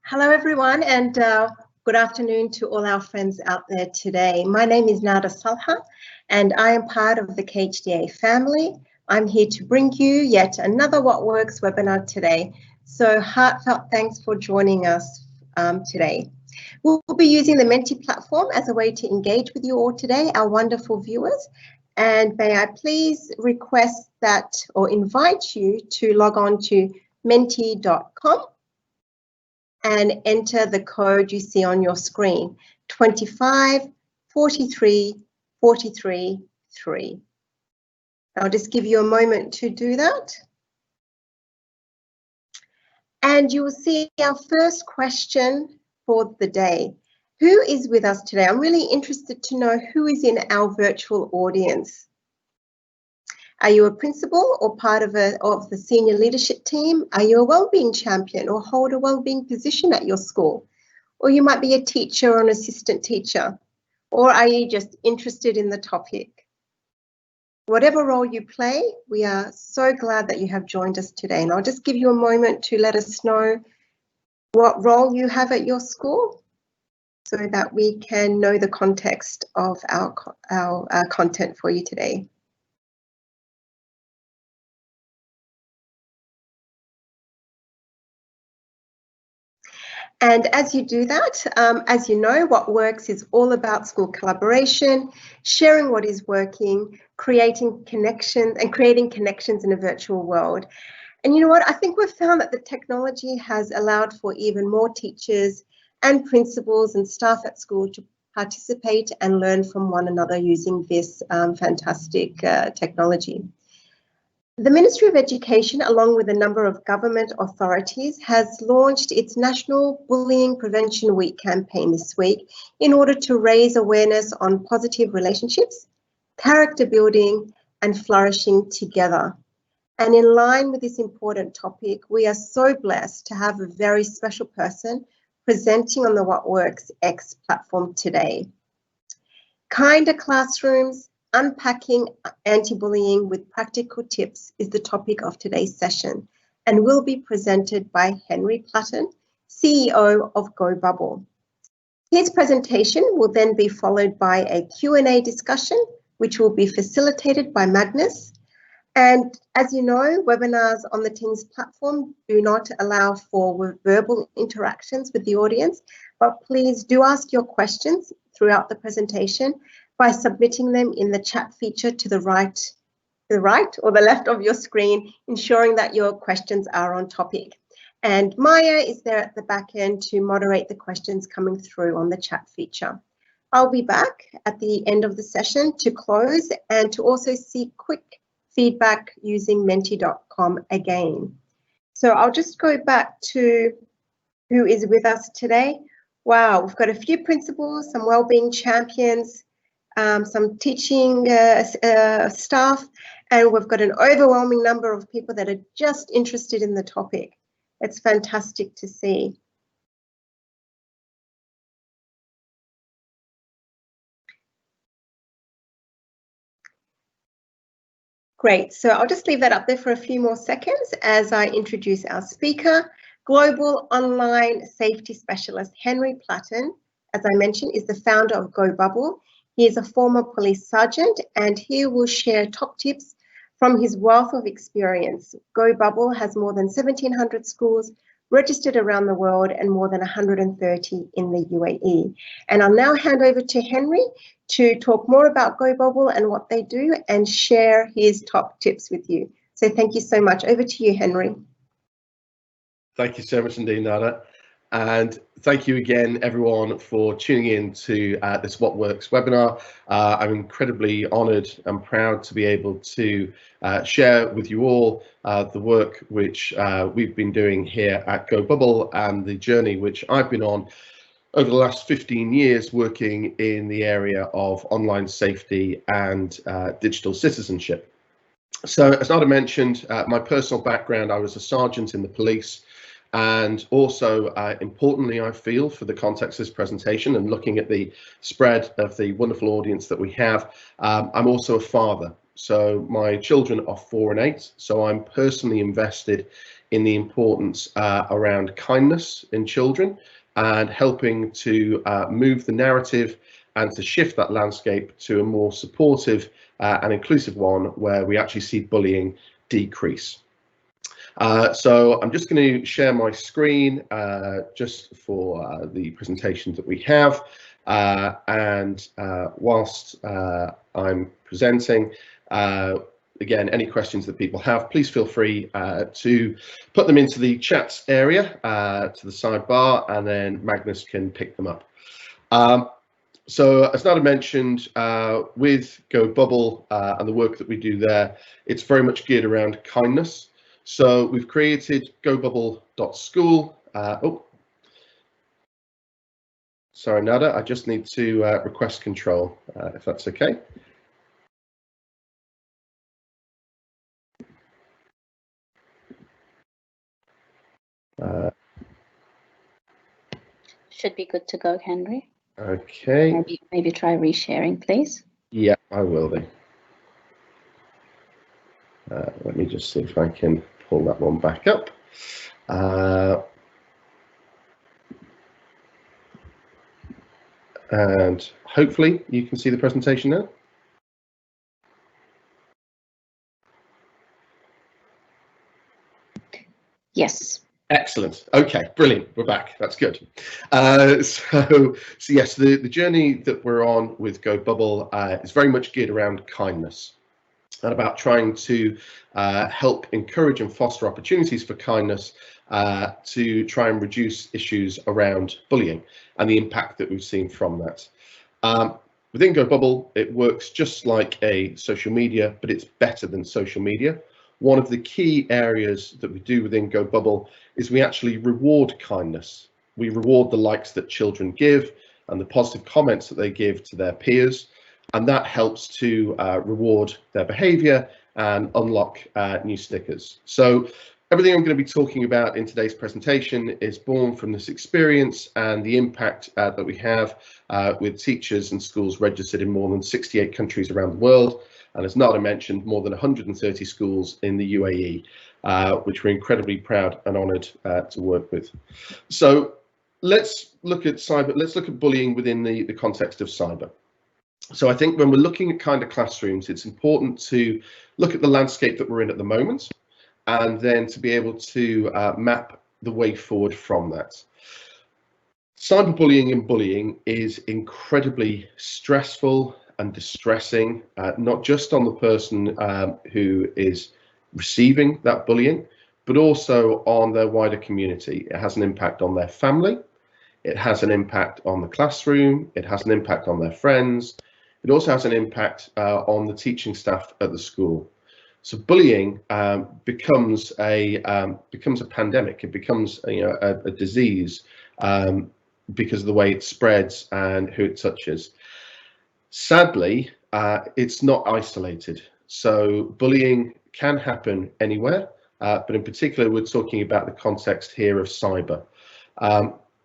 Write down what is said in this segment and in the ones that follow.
Hello everyone, and good afternoon to all our friends out there today. My name is Nada Salha and I am part of the KHDA family. I'm here to bring you yet another What Works webinar today. So heartfelt thanks for joining us today. We'll be using the Menti platform as a way to engage with you all today, our wonderful viewers. And may I please request that or invite you to log on to menti.com and enter the code you see on your screen, 25 43 43 3. I'll just give you a moment to do that. And you will see our first question for the day. Who is with us today? I'm really interested to know who is in our virtual audience. Are you a principal or part of the senior leadership team? Are you a wellbeing champion or hold a wellbeing position at your school? Or you might be a teacher or an assistant teacher. Or are you just interested in the topic? Whatever role you play, we are so glad that you have joined us today. And I'll just give you a moment to let us know what role you have at your school so that we can know the context of our content for you today. And as you do that, as you know, What Works is all about school collaboration, sharing what is working, creating connections in a virtual world. And you know what? I think we've found that the technology has allowed for even more teachers and principals and staff at school to participate and learn from one another using this fantastic technology. The Ministry of Education, along with a number of government authorities, has launched its National Bullying Prevention Week campaign this week in order to raise awareness on positive relationships, character building, and flourishing together. And in line with this important topic, we are so blessed to have a very special person presenting on the What Works X platform today. Kinder classrooms, unpacking anti-bullying with practical tips is the topic of today's session and will be presented by Henry Platten, CEO of GoBubble. His presentation will then be followed by a Q&A discussion, which will be facilitated by Magnus. And as you know, webinars on the Teams platform do not allow for verbal interactions with the audience, but please do ask your questions throughout the presentation by submitting them in the chat feature to the right or the left of your screen, ensuring that your questions are on topic. And Maya is there at the back end to moderate the questions coming through on the chat feature. I'll be back at the end of the session to close and to also see quick feedback using menti.com again. So I'll just go back to who is with us today. Wow, we've got a few principals, some wellbeing champions, some teaching staff, and we've got an overwhelming number of people that are just interested in the topic. It's fantastic to see. Great, so I'll just leave that up there for a few more seconds as I introduce our speaker. Global Online Safety Specialist Henry Platten, as I mentioned, is the founder of GoBubble. He is a former police sergeant and he will share top tips from his wealth of experience. GoBubble has more than 1,700 schools registered around the world and more than 130 in the UAE. And I'll now hand over to Henry to talk more about GoBubble and what they do and share his top tips with you. So thank you so much. Over to you, Henry. Thank you so much indeed, Nada. And thank you again, everyone, for tuning in to this What Works webinar. I'm incredibly honoured and proud to be able to share with you all the work which we've been doing here at GoBubble and the journey which I've been on over the last 15 years working in the area of online safety and digital citizenship. So as Nada mentioned, my personal background, I was a sergeant in the police. And also, importantly, I feel for the context of this presentation and looking at the spread of the wonderful audience that we have, I'm also a father. So my children are 4 and 8. So I'm personally invested in the importance around kindness in children and helping to move the narrative and to shift that landscape to a more supportive and inclusive one where we actually see bullying decrease. So I'm just going to share my screen just for the presentation that we have. And whilst I'm presenting, again, any questions that people have, please feel free to put them into the chat area to the sidebar, and then Magnus can pick them up. So as Nada mentioned, with GoBubble and the work that we do there, it's very much geared around kindness. So we've created gobubble.school. Oh, sorry, Nada, I just need to request control, if that's okay. Should be good to go, Henry. Okay. Maybe try resharing, please. Yeah, I will do. Let me just see if I can pull that one back up. And hopefully you can see the presentation now. Yes. Excellent. Okay, brilliant. We're back. That's good. So yes, the journey that we're on with GoBubble is very much geared around kindness and about trying to help encourage and foster opportunities for kindness to try and reduce issues around bullying and the impact that we've seen from that. Within GoBubble, it works just like a social media, but it's better than social media. One of the key areas that we do within GoBubble is we actually reward kindness. We reward the likes that children give and the positive comments that they give to their peers, and that helps to reward their behavior and unlock new stickers. So everything I'm going to be talking about in today's presentation is born from this experience and the impact that we have with teachers and schools registered in more than 68 countries around the world. And as Nada mentioned, more than 130 schools in the UAE, which we're incredibly proud and honoured to work with. So let's look at bullying within the context of cyber. So I think when we're looking at kind of classrooms, it's important to look at the landscape that we're in at the moment, and then to be able to map the way forward from that. Cyberbullying and bullying is incredibly stressful and distressing, not just on the person who is receiving that bullying, but also on their wider community. It has an impact on their family, it has an impact on the classroom, it has an impact on their friends, it also has an impact on the teaching staff at the school. So bullying becomes a pandemic. It becomes a disease because of the way it spreads and who it touches. Sadly, it's not isolated. So bullying can happen anywhere, but in particular, we're talking about the context here of cyber.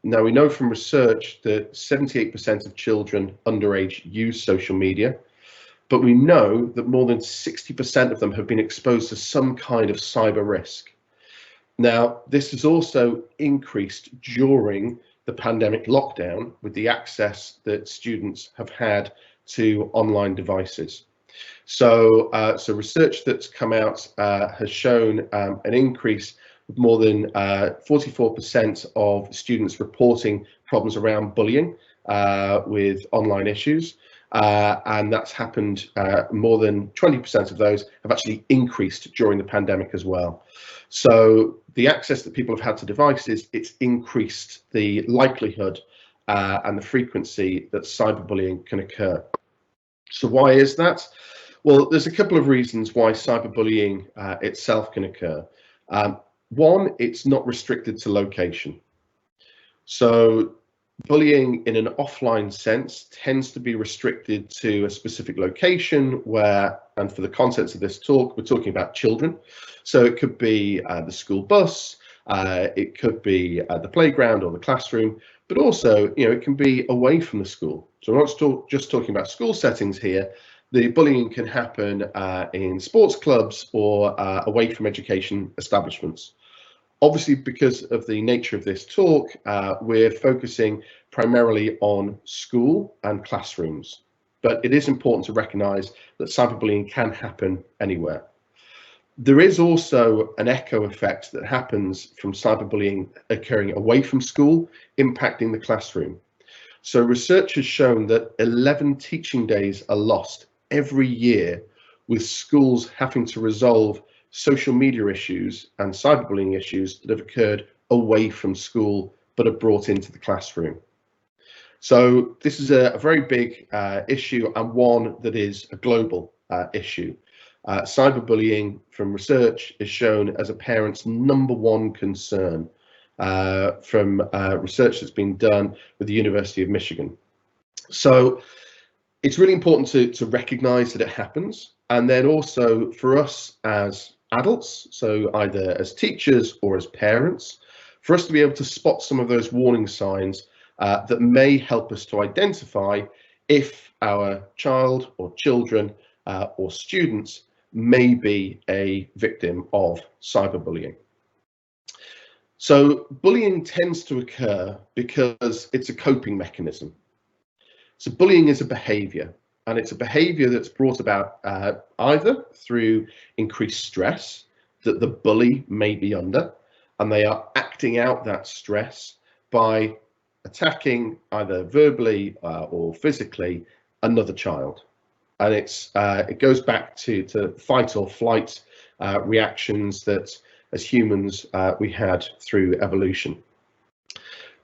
Now, we know from research that 78% of children underage use social media, but we know that more than 60% of them have been exposed to some kind of cyber risk. Now, this has also increased during the pandemic lockdown with the access that students have had to online devices. So research that's come out has shown an increase of more than 44% of students reporting problems around bullying with online issues. And that's happened, more than 20% of those have actually increased during the pandemic as well. So the access that people have had to devices, it's increased the likelihood and the frequency that cyberbullying can occur. So why is that? Well, there's a couple of reasons why cyberbullying itself can occur. One, it's not restricted to location. So bullying in an offline sense tends to be restricted to a specific location where, and for the contents of this talk, we're talking about children. So it could be the school bus, it could be the playground or the classroom, but also, it can be away from the school. So we're not just talking about school settings here. The bullying can happen in sports clubs or away from education establishments. Obviously, because of the nature of this talk, we're focusing primarily on school and classrooms, but it is important to recognise that cyberbullying can happen anywhere. There is also an echo effect that happens from cyberbullying occurring away from school, impacting the classroom. So research has shown that 11 teaching days are lost every year, with schools having to resolve social media issues and cyberbullying issues that have occurred away from school but are brought into the classroom. So this is a very big issue, and one that is a global issue. Cyberbullying from research is shown as a parent's #1 concern from research that's been done with the University of Michigan. So it's really important to recognise that it happens, and then also for us as adults, so either as teachers or as parents, for us to be able to spot some of those warning signs that may help us to identify if our child or children or students may be a victim of cyberbullying. So bullying tends to occur because it's a coping mechanism. So bullying is a behaviour, and it's a behaviour that's brought about either through increased stress that the bully may be under, and they are acting out that stress by attacking either verbally or physically another child. And it goes back to fight or flight reactions that as humans we had through evolution.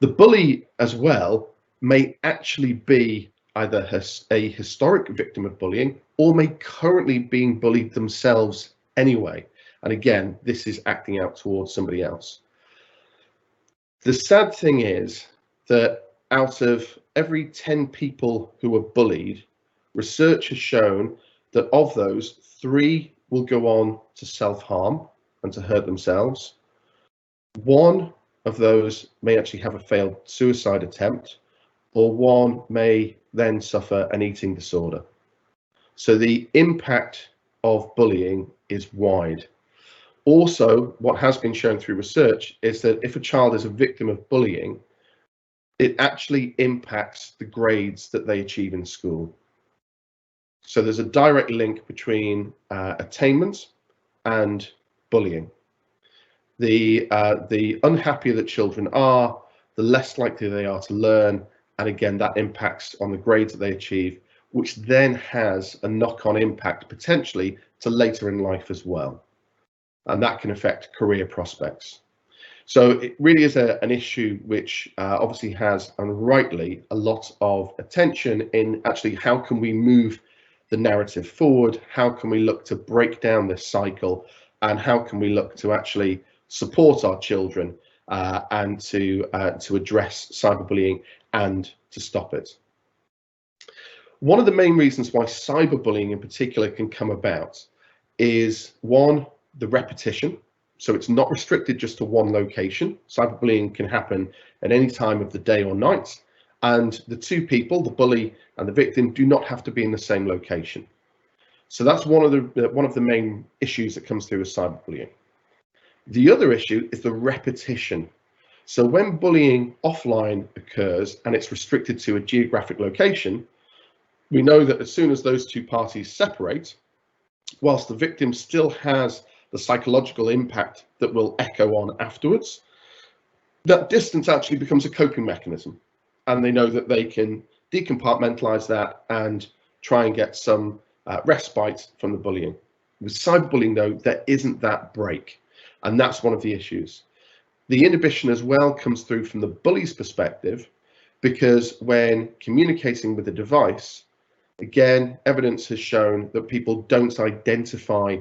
The bully as well may actually be either a historic victim of bullying or may currently being bullied themselves anyway. And again, this is acting out towards somebody else. The sad thing is that out of every 10 people who are bullied, research has shown that of those, 3 will go on to self-harm and to hurt themselves. 1 of those may actually have a failed suicide attempt, or 1 may then suffer an eating disorder. So the impact of bullying is wide. Also, what has been shown through research is that if a child is a victim of bullying, it actually impacts the grades that they achieve in school. So there's a direct link between attainment and bullying. The unhappier that children are, the less likely they are to learn, and again that impacts on the grades that they achieve, which then has a knock-on impact potentially to later in life as well, and that can affect career prospects. So it really is an issue which obviously has, and rightly, a lot of attention in actually how can we move the narrative forward, how can we look to break down this cycle, and how can we look to actually support our children and to address cyberbullying and to stop it. One of the main reasons why cyberbullying in particular can come about is, 1, the repetition. So it's not restricted just to one location. Cyberbullying can happen at any time of the day or night, and the 2 people, the bully and the victim, do not have to be in the same location. So that's one of the main issues that comes through with cyberbullying. The other issue is the repetition. So when bullying offline occurs and it's restricted to a geographic location, we know that as soon as those 2 parties separate, whilst the victim still has the psychological impact that will echo on afterwards, that distance actually becomes a coping mechanism, and they know that they can decompartmentalize that and try and get some respite from the bullying. With cyberbullying, though, there isn't that break, and that's one of the issues. The inhibition as well comes through from the bully's perspective, because when communicating with the device, again, evidence has shown that people don't identify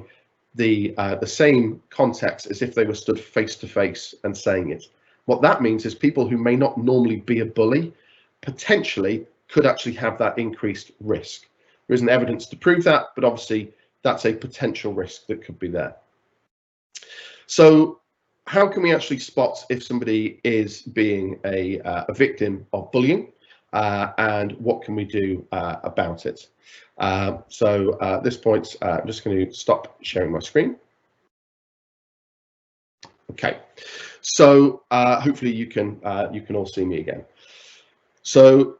the same context as if they were stood face to face and saying it. What that means is people who may not normally be a bully potentially could actually have that increased risk. There isn't evidence to prove that, but obviously that's a potential risk that could be there. So how can we actually spot if somebody is being a victim of bullying, and what can we do about it? So at this point, I'm just going to stop sharing my screen. Okay, So hopefully you can all see me again. So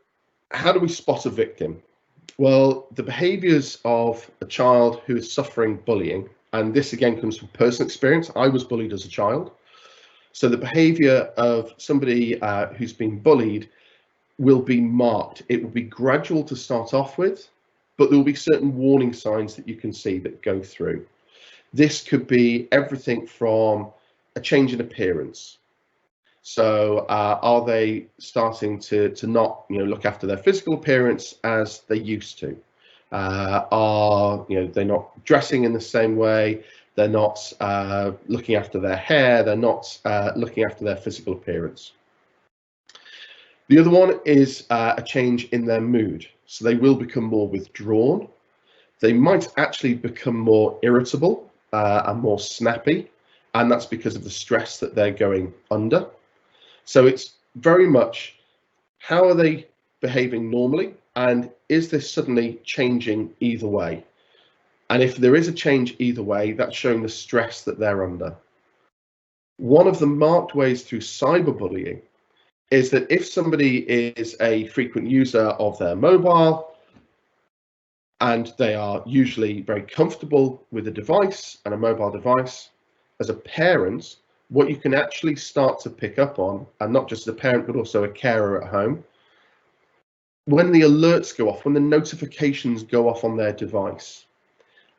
how do we spot a victim? Well, the behaviours of a child who is suffering bullying, and this again comes from personal experience. I was bullied as a child. So the behaviour of somebody who's been bullied will be marked. It will be gradual to start off with, but there will be certain warning signs that you can see that go through. This could be everything from a change in appearance. So are they starting to not look after their physical appearance as they used to? Are they're not dressing in the same way? They're not looking after their hair. They're not looking after their physical appearance. The other one is a change in their mood. So they will become more withdrawn. They might actually become more irritable and more snappy, and that's because of the stress that they're going under. So it's very much, how are they behaving normally, and is this suddenly changing either way? And if there is a change either way, that's showing the stress that they're under. One of the marked ways through cyberbullying is that if somebody is a frequent user of their mobile, and they are usually very comfortable with a device and a mobile device, as a parent, what you can actually start to pick up on, and not just as a parent, but also a carer at home, when the alerts go off, when the notifications go off on their device,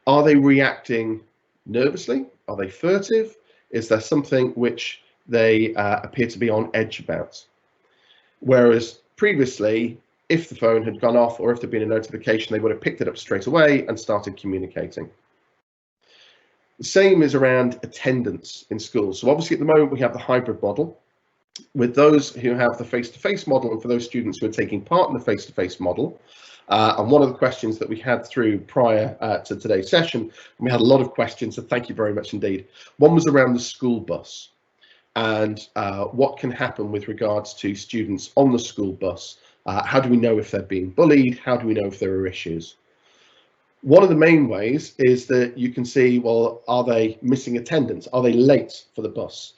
are they reacting nervously? Are they furtive? Is there something which they appear to be on edge about? Whereas previously, if the phone had gone off or if there'd been a notification, they would have picked it up straight away and started communicating. The same is around attendance in schools. So obviously at the moment we have the hybrid model. With those who have the face-to-face model, and for those students who are taking part in the face-to-face model, and one of the questions that we had through prior to today's session, and we had a lot of questions, so thank you very much indeed. One was around the school bus and what can happen with regards to students on the school bus. How do we know if they're being bullied? How do we know if there are issues? One of the main ways is that you can see, well, are they missing attendance? Are they late for the bus?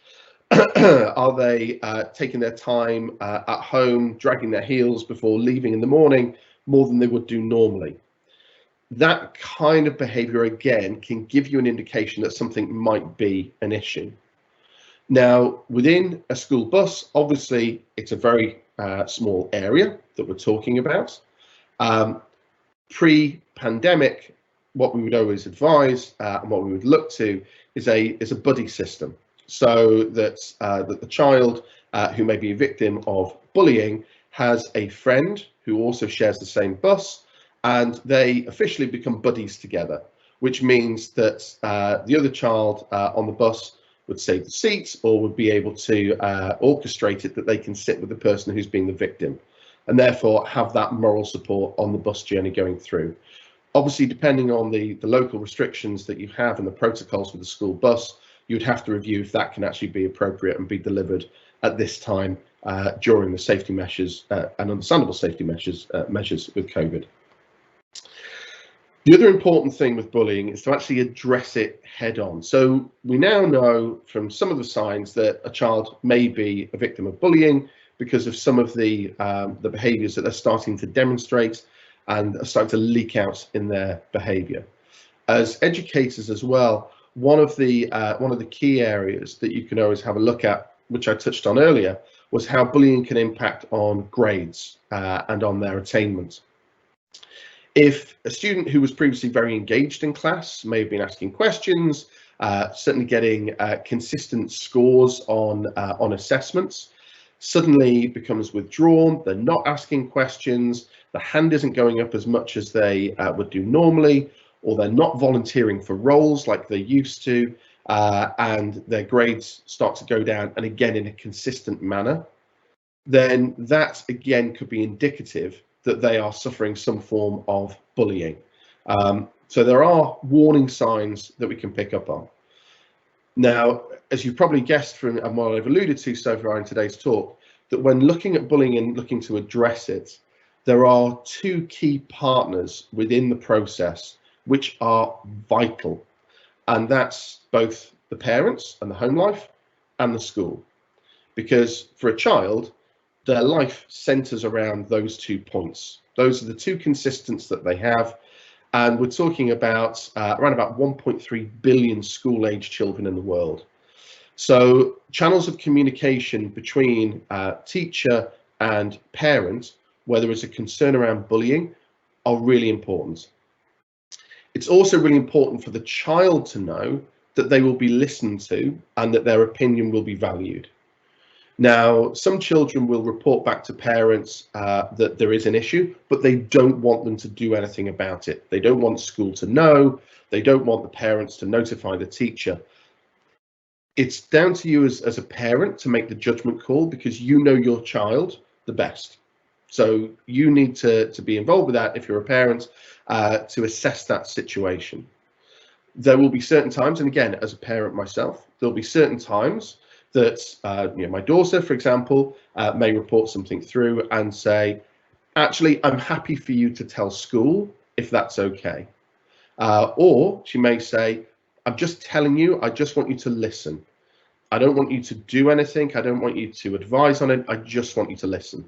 Are they taking their time at home, dragging their heels before leaving in the morning more than they would do normally? That kind of behavior, again, can give you an indication that something might be an issue. Now, within a school bus, obviously, it's a very small area that we're talking about. Pre-pandemic, what we would always advise and what we would look to is a buddy system, so that the child who may be a victim of bullying has a friend who also shares the same bus, and they officially become buddies together, which means that the other child on the bus would save the seats or would be able to orchestrate it that they can sit with the person who's being the victim, and therefore have that moral support on the bus journey going through. Obviously, depending on the local restrictions that you have and the protocols for the school bus, you would have to review if that can actually be appropriate and be delivered at this time during the safety measures and understandable safety measures with COVID. The other important thing with bullying is to actually address it head on. So we now know from some of the signs that a child may be a victim of bullying because of some of the behaviours that they're starting to demonstrate and are starting to leak out in their behaviour. As educators as well, one of the key areas that you can always have a look at, which I touched on earlier, was how bullying can impact on grades and on their attainment. If a student who was previously very engaged in class may have been asking questions, certainly getting consistent scores on assessments, suddenly becomes withdrawn, they're not asking questions, the hand isn't going up as much as they would do normally, or they're not volunteering for roles like they used to, and their grades start to go down, and again in a consistent manner, then that again could be indicative that they are suffering some form of bullying. So there are warning signs that we can pick up on. Now, as you've probably guessed from what I've alluded to so far in today's talk, that when looking at bullying and looking to address it, there are two key partners within the process which are vital, and that's both the parents and the home life and the school. because for a child, their life centers around those 2 points. Those are the 2 consistents that they have. And we're talking about around about 1.3 billion school-age children in the world. So channels of communication between teacher and parent, where there is a concern around bullying, are really important. It's also really important for the child to know that they will be listened to and that their opinion will be valued. Now, some children will report back to parents that there is an issue, but they don't want them to do anything about it. They don't want school to know. They don't want the parents to notify the teacher. It's down to you as a parent to make the judgment call, because you know your child the best. So you need to be involved with that if you're a parent, to assess that situation. There will be certain times, and again, as a parent myself, there'll be certain times that my daughter, for example, may report something through and say, actually, I'm happy for you to tell school if that's okay. Or she may say, I'm just telling you, I just want you to listen. I don't want you to do anything. I don't want you to advise on it. I just want you to listen.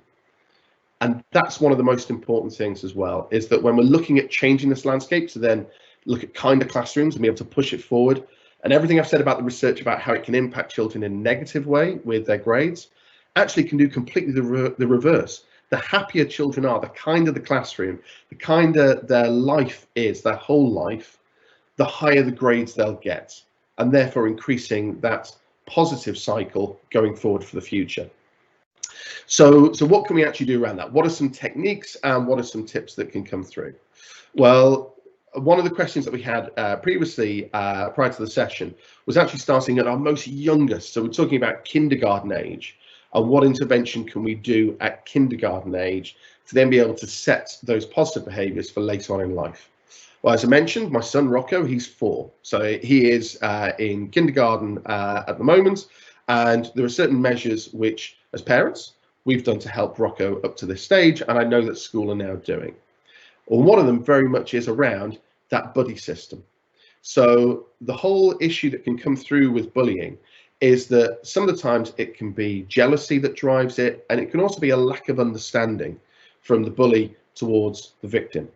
And that's one of the most important things as well, is that when we're looking at changing this landscape to then look at kinder classrooms and be able to push it forward, and everything I've said about the research about how it can impact children in a negative way with their grades, actually can do completely the reverse. The happier children are, the kinder the classroom, the kinder their life is, their whole life, the higher the grades they'll get, and therefore increasing that positive cycle going forward for the future. So what can we actually do around that? What are some techniques and what are some tips that can come through? Well, one of the questions that we had previously, prior to the session, was actually starting at our most youngest. So we're talking about kindergarten age, and what intervention can we do at kindergarten age to then be able to set those positive behaviours for later on in life? Well, as I mentioned, my son Rocco, he's 4, so he is in kindergarten at the moment, and there are certain measures which, as parents, we've done to help Rocco up to this stage, and I know that school are now doing. Well, one of them very much is around that buddy system. So the whole issue that can come through with bullying is that some of the times it can be jealousy that drives it, and it can also be a lack of understanding from the bully towards the victim.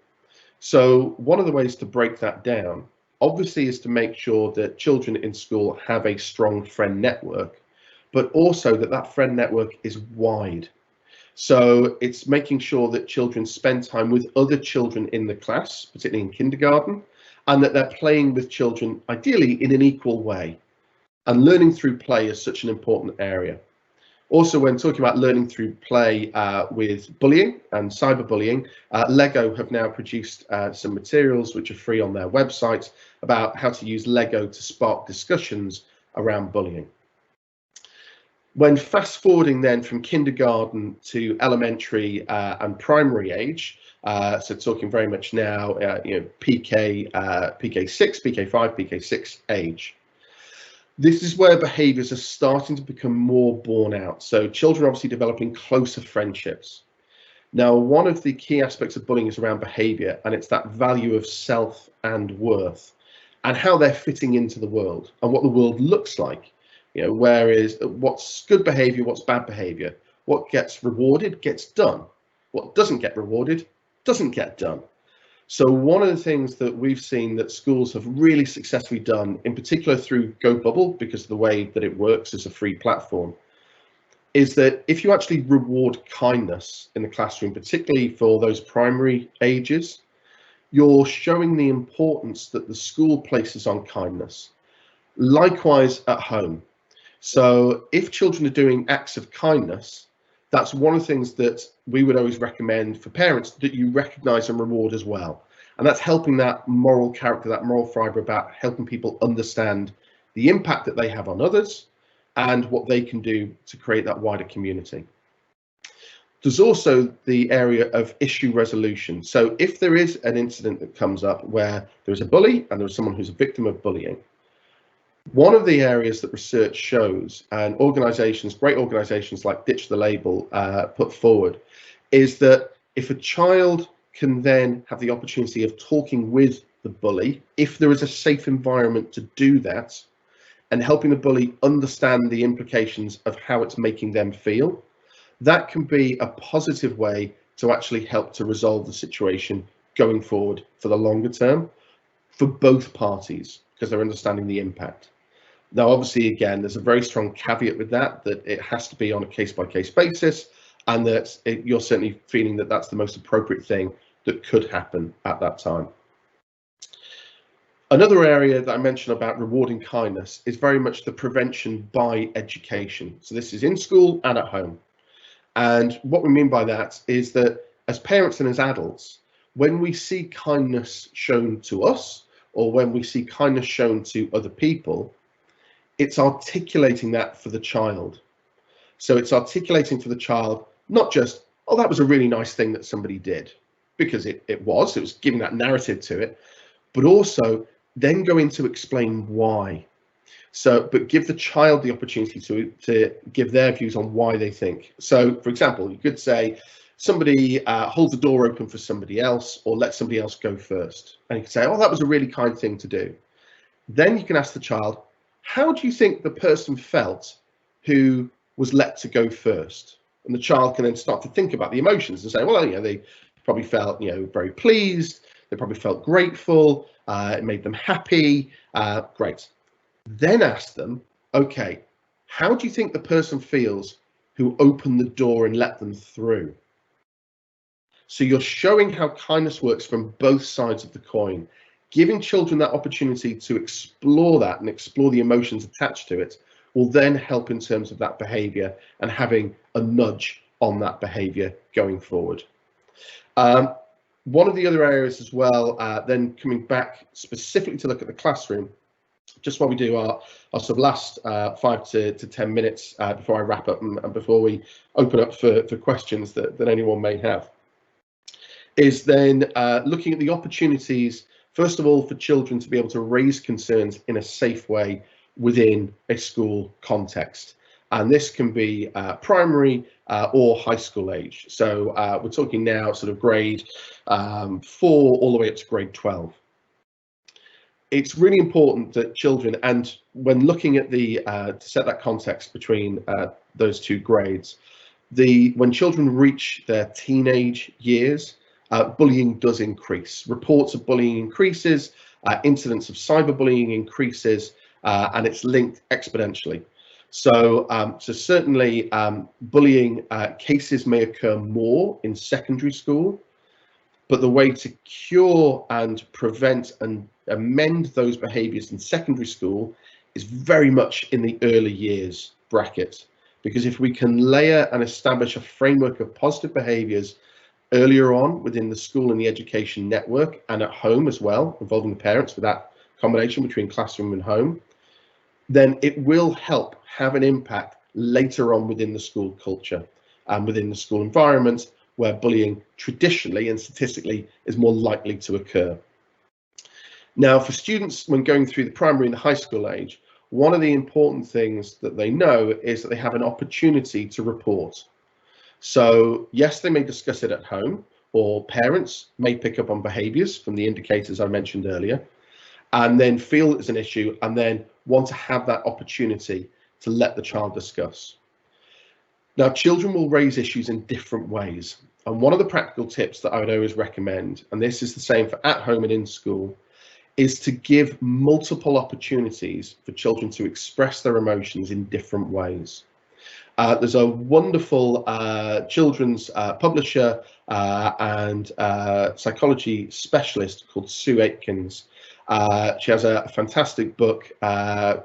So one of the ways to break that down, obviously, is to make sure that children in school have a strong friend network, but also that that friend network is wide. So it's making sure that children spend time with other children in the class, particularly in kindergarten, and that they're playing with children, ideally in an equal way. And learning through play is such an important area. Also, when talking about learning through play with bullying and cyberbullying, Lego have now produced some materials which are free on their website about how to use Lego to spark discussions around bullying. When fast forwarding then from kindergarten to elementary and primary age, so talking very much now, PK6, PK5, PK6 age. This is where behaviours are starting to become more borne out. So children are obviously developing closer friendships. Now, one of the key aspects of bullying is around behaviour, and it's that value of self and worth and how they're fitting into the world and what the world looks like. Where is what's good behaviour, what's bad behaviour, what gets rewarded gets done, what doesn't get rewarded doesn't get done. So one of the things that we've seen that schools have really successfully done, in particular through GoBubble, because of the way that it works as a free platform, is that if you actually reward kindness in the classroom, particularly for those primary ages, you're showing the importance that the school places on kindness. Likewise at home. So if children are doing acts of kindness, that's one of the things that we would always recommend for parents, that you recognise and reward as well. And that's helping that moral character, that moral fibre, about helping people understand the impact that they have on others and what they can do to create that wider community. There's also the area of issue resolution. So if there is an incident that comes up where there is a bully and there's someone who's a victim of bullying, one of the areas that research shows, and organisations, great organisations like Ditch the Label put forward, is that if a child can then have the opportunity of talking with the bully, if there is a safe environment to do that, and helping the bully understand the implications of how it's making them feel, that can be a positive way to actually help to resolve the situation going forward for the longer term for both parties, because they're understanding the impact. Now, obviously, again, there's a very strong caveat with that it has to be on a case-by-case basis, and that you're certainly feeling that that's the most appropriate thing that could happen at that time. Another area that I mentioned about rewarding kindness is very much the prevention by education. So this is in school and at home. And what we mean by that is that as parents and as adults, when we see kindness shown to us, or when we see kindness shown to other people, it's articulating that for the child. So it's articulating for the child, not just, oh, that was a really nice thing that somebody did, because it was giving that narrative to it, but also then going to explain why. So, but give the child the opportunity to give their views on why they think. So, for example, you could say somebody holds the door open for somebody else, or let somebody else go first. And you could say, oh, that was a really kind thing to do. Then you can ask the child, how do you think the person felt who was let to go first? And the child can then start to think about the emotions and say, well, you know, they probably felt, you know, very pleased. They probably felt grateful. It made them happy. Great. Then ask them, okay, how do you think the person feels who opened the door and let them through? So you're showing how kindness works from both sides of the coin. Giving children that opportunity to explore that and explore the emotions attached to it will then help in terms of that behavior and having a nudge on that behavior going forward. One of the other areas as well, then coming back specifically to look at the classroom, just while we do our sort of last 5 to 10 minutes before I wrap up and before we open up for questions that anyone may have, is then looking at the opportunities, first of all, for children to be able to raise concerns in a safe way within a school context. And this can be primary or high school age. So we're talking now sort of grade 4 all the way up to grade 12. It's really important that children, and when looking at the to set that context between those two grades, when children reach their teenage years, bullying does increase. Reports of bullying increases, incidents of cyberbullying increases, and it's linked exponentially. So, certainly bullying cases may occur more in secondary school, but the way to cure and prevent and amend those behaviours in secondary school is very much in the early years bracket. Because if we can layer and establish a framework of positive behaviours earlier on within the school and the education network, and at home as well, involving the parents with that combination between classroom and home, then it will help have an impact later on within the school culture and within the school environment, where bullying traditionally and statistically is more likely to occur. Now, for students when going through the primary and the high school age, one of the important things that they know is that they have an opportunity to report. So yes, they may discuss it at home, or parents may pick up on behaviours from the indicators I mentioned earlier, and then feel it's an issue and then want to have that opportunity to let the child discuss. Now, children will raise issues in different ways. And one of the practical tips that I would always recommend, and this is the same for at home and in school, is to give multiple opportunities for children to express their emotions in different ways. There's a wonderful children's publisher and psychology specialist called Sue Aitkins. She has a fantastic book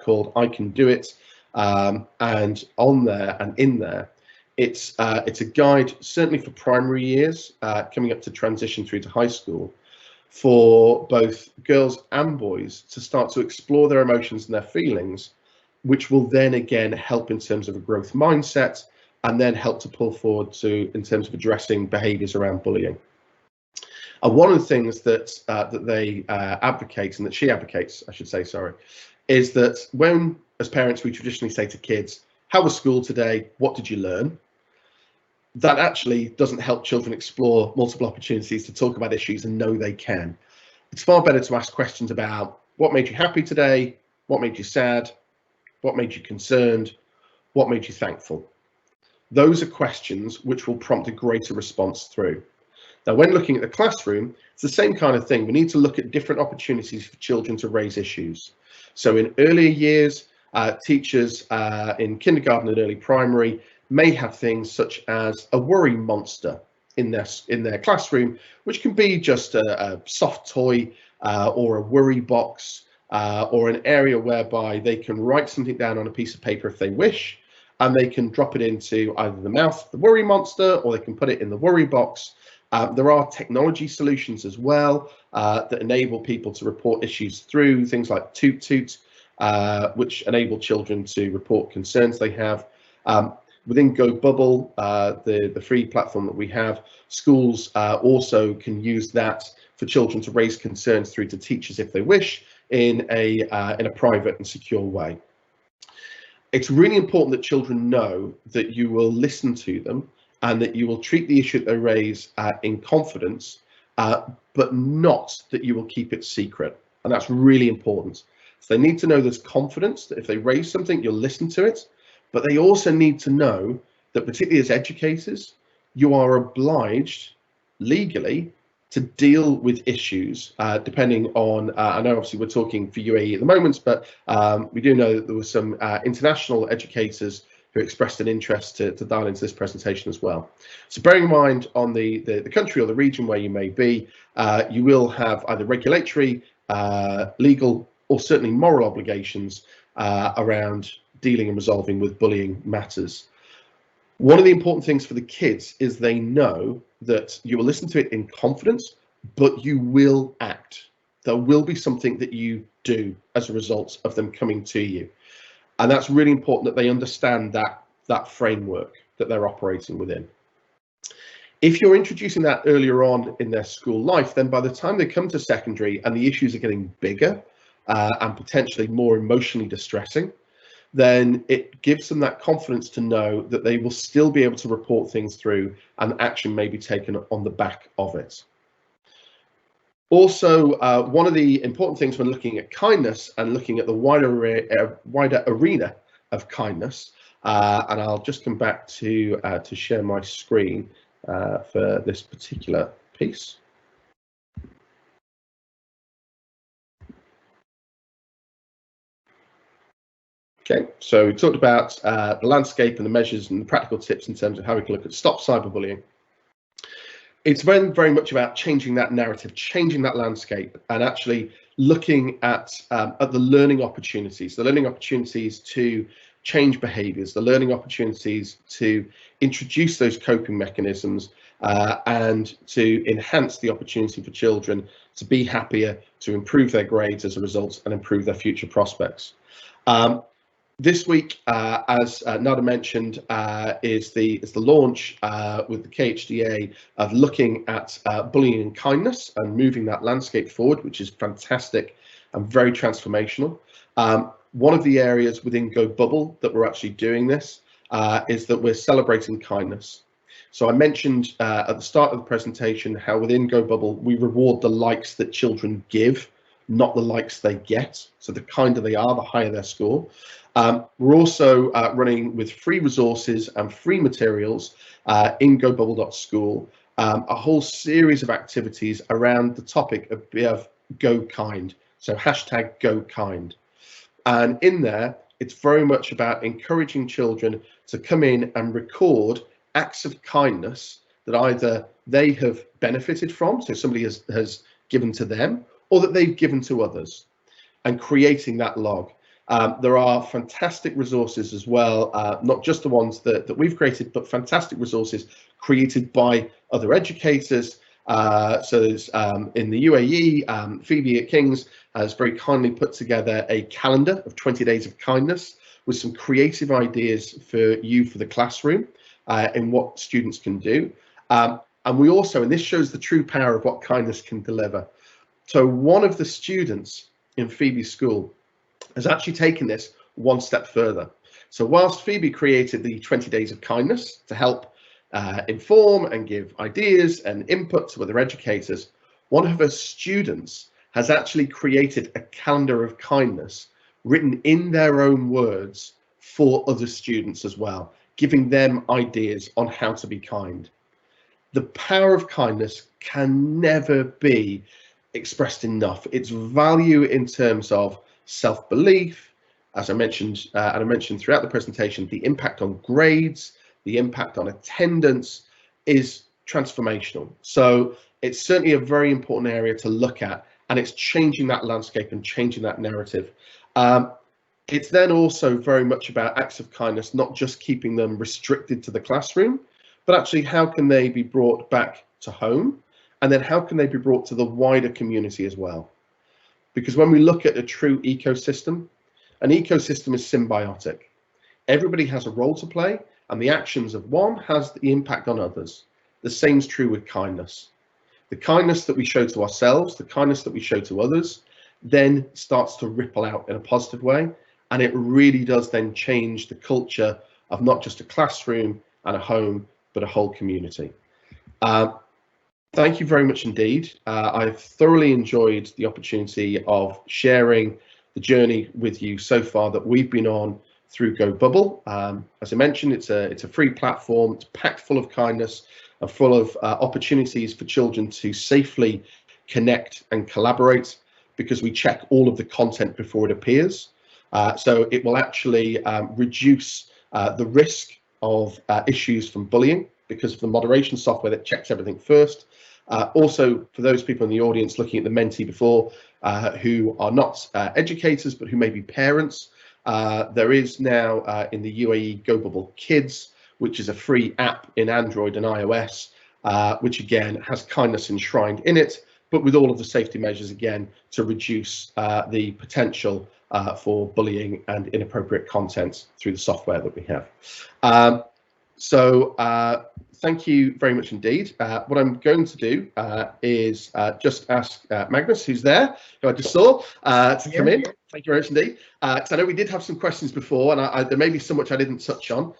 called I Can Do It, and on there and in there, it's a guide certainly for primary years, coming up to transition through to high school, for both girls and boys to start to explore their emotions and their feelings, which will then again help in terms of a growth mindset, and then help to pull forward to in terms of addressing behaviours around bullying. And one of the things that that they advocate, and that she advocates, I should say, sorry, is that when, as parents, we traditionally say to kids, "How was school today? What did you learn?" That actually doesn't help children explore multiple opportunities to talk about issues and know they can. It's far better to ask questions about what made you happy today, what made you sad, What made you concerned? What made you thankful? Those are questions which will prompt a greater response through. Now, when looking at the classroom, it's the same kind of thing. We need to look at different opportunities for children to raise issues. So in earlier years, teachers in kindergarten and early primary may have things such as a worry monster in their classroom, which can be just a soft toy or a worry box or an area whereby they can write something down on a piece of paper if they wish, and they can drop it into either the mouth of the worry monster or they can put it in the worry box. There are technology solutions as well that enable people to report issues through things like Toot Toot, which enable children to report concerns they have. Within GoBubble, the free platform that we have, schools also can use that for children to raise concerns through to teachers if they wish in a private and secure way. It's really important that children know that you will listen to them and that you will treat the issue that they raise in confidence, but not that you will keep it secret. And that's really important. So they need to know there's confidence that if they raise something, you'll listen to it, but they also need to know that, particularly as educators, you are obliged legally to deal with issues depending on, I know obviously we're talking for UAE at the moment, but we do know that there were some international educators who expressed an interest to dial into this presentation as well. So bearing in mind on the country or the region where you may be, you will have either regulatory, legal, or certainly moral obligations around dealing and resolving with bullying matters. One of the important things for the kids is they know that you will listen to it in confidence, but you will act. There will be something that you do as a result of them coming to you. And that's really important that they understand that framework that they're operating within. If you're introducing that earlier on in their school life, then by the time they come to secondary and the issues are getting bigger and potentially more emotionally distressing, then it gives them that confidence to know that they will still be able to report things through and action may be taken on the back of it. Also, one of the important things when looking at kindness and looking at the wider arena of kindness, and I'll just come back to share my screen for this particular piece. Okay, so we talked about the landscape and the measures and the practical tips in terms of how we can look at stop cyberbullying. It's very much about changing that narrative, changing that landscape, and actually looking at the learning opportunities to change behaviours, the learning opportunities to introduce those coping mechanisms, and to enhance the opportunity for children to be happier, to improve their grades as a result, and improve their future prospects. This week, as Nada mentioned, is the launch with the KHDA of looking at bullying and kindness and moving that landscape forward, which is fantastic and very transformational. One of the areas within GoBubble that we're actually doing this is that we're celebrating kindness. So I mentioned at the start of the presentation how within GoBubble we reward the likes that children give, not the likes they get. So the kinder they are, the higher their score. We're also running with free resources and free materials in gobubble.school, a whole series of activities around the topic of Go Kind, so hashtag Go Kind. And in there, it's very much about encouraging children to come in and record acts of kindness that either they have benefited from, so somebody has given to them, or that they've given to others, and creating that log. There are fantastic resources as well, not just the ones that we've created, but fantastic resources created by other educators. So there's in the UAE, Phoebe at King's has very kindly put together a calendar of 20 days of kindness with some creative ideas for you for the classroom in what students can do. And we also, and this shows the true power of what kindness can deliver. So one of the students in Phoebe's school has actually taken this one step further. So whilst Phoebe created the 20 days of kindness to help inform and give ideas and input to other educators, one of her students has actually created a calendar of kindness written in their own words for other students as well, giving them ideas on how to be kind. The power of kindness can never be expressed enough. Its value in terms of self-belief, as I mentioned, and I mentioned throughout the presentation, the impact on grades, the impact on attendance is transformational. So it's certainly a very important area to look at, and it's changing that landscape and changing that narrative. It's then also very much about acts of kindness, not just keeping them restricted to the classroom, but actually how can they be brought back to home, and then how can they be brought to the wider community as well? Because when we look at a true ecosystem, an ecosystem is symbiotic. Everybody has a role to play, and the actions of one has the impact on others. The same is true with kindness. The kindness that we show to ourselves, the kindness that we show to others, then starts to ripple out in a positive way. And it really does then change the culture of not just a classroom and a home, but a whole community. Thank you very much indeed. I've thoroughly enjoyed the opportunity of sharing the journey with you so far that we've been on through GoBubble. As I mentioned, it's a free platform. It's packed full of kindness and full of opportunities for children to safely connect and collaborate, because we check all of the content before it appears. So it will actually reduce the risk of issues from bullying because of the moderation software that checks everything first. Also, for those people in the audience looking at the Menti before, who are not educators, but who may be parents, there is now in the UAE GoBubble Kids, which is a free app in Android and iOS, which again has kindness enshrined in it, but with all of the safety measures again to reduce the potential for bullying and inappropriate content through the software that we have. So thank you very much indeed. What I'm going to do is just ask Magnus, who's there, who I just saw, to come in. Thank you very much indeed. So I know we did have some questions before, and there may be so much I didn't touch on,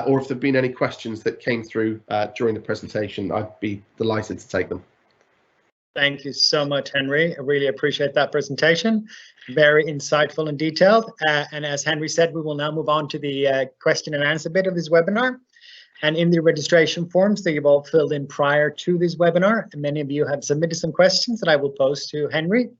or if there have been any questions that came through during the presentation, I'd be delighted to take them. Thank you so much, Henry. I really appreciate that presentation. Very insightful and detailed. And as Henry said, we will now move on to the question and answer bit of this webinar. And in the registration forms that you've all filled in prior to this webinar, and many of you have submitted some questions that I will pose to Henry.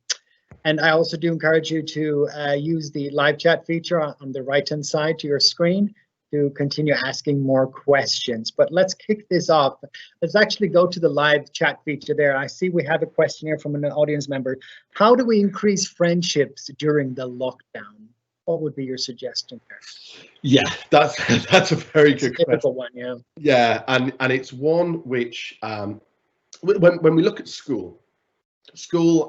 And I also do encourage you to use the live chat feature on the right-hand side to your screen to continue asking more questions. But let's kick this off. Let's actually go to the live chat feature there. I see we have a question here from an audience member. How do we increase friendships during the lockdown? What would be your suggestion there? Yeah, that's a very good question. One, yeah. Yeah, and it's one which when we look at school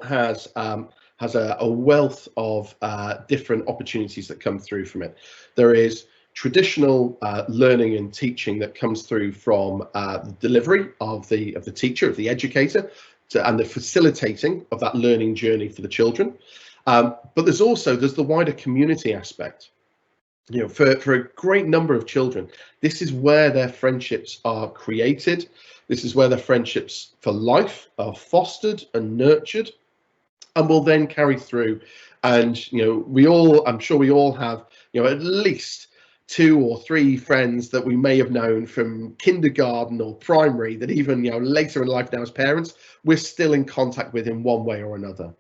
has a wealth of different opportunities that come through from it. There is traditional learning and teaching that comes through from the delivery of the teacher, of the educator, and the facilitating of that learning journey for the children. But there's the wider community aspect. You know, for a great number of children, this is where their friendships are created. This is where their friendships for life are fostered and nurtured, and will then carry through. And I'm sure we all have at least 2 or 3 friends that we may have known from kindergarten or primary that even later in life now as parents we're still in contact with in one way or another.